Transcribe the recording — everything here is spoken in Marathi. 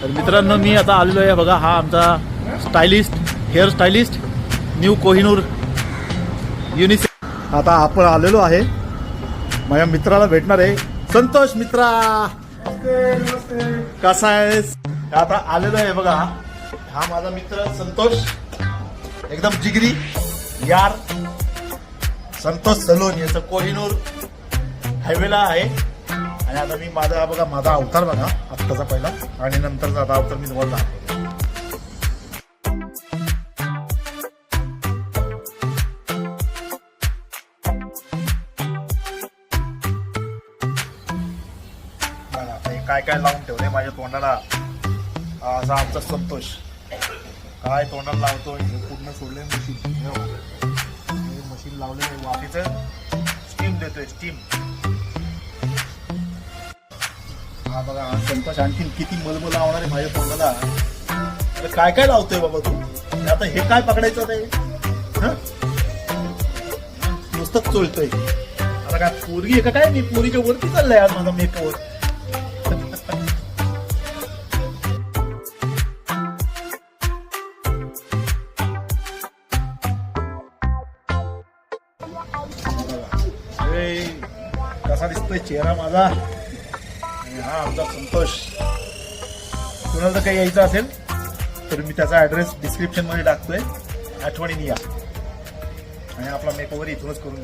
तर मित्रांनो मी आता आलेलो आहे बघा, हा आमचा stylist hair stylist new Kohinoor UNICEF. आता आपण आलेलो आहे माझ्या मित्राला भेटणार आहे. संतोष मित्रा कसा आहेस? आता आलेलो आहे बघा, हा माझा मित्र संतोष, एकदम जिगरी यार संतोष सलोन याचं कोहिनूर हायवेला आहे. आणि आता मी माझा बघा, माझा अवतार बघा आत्ताचा पहिला आणि नंतरचा आता अवतार मी तुम्हाला दाखवतो. बघा आता हे काय काय लावून ठेवले माझ्या तोंडाला. असा आमचा संतोष काय तोंडाला लावतो, हे पूर्ण सोडले मशीन, मशीन लावले वाफेचं स्टीम देतोय स्टीम. हा बघा हा संतोष आणखीन किती मलमल लावणार आहे माझ्या तोंडाला. अरे काय काय लावतोय बाबा तू? आता हे काय पकडायचं ते नुसतंच चोळतोय. आता काय पोरगी आहे का काय? मी पोरीच्या वरती चाललंय आज माझा मेकअप. कसा दिसतोय चेहरा माझा. हा आमचा संतोष. कुणाला जर काही यायचं असेल तर मी त्याचा ऍड्रेस डिस्क्रिप्शन मध्ये टाकतोय, आठवणीने या आणि आपला मेकओव्हर इथूनच करून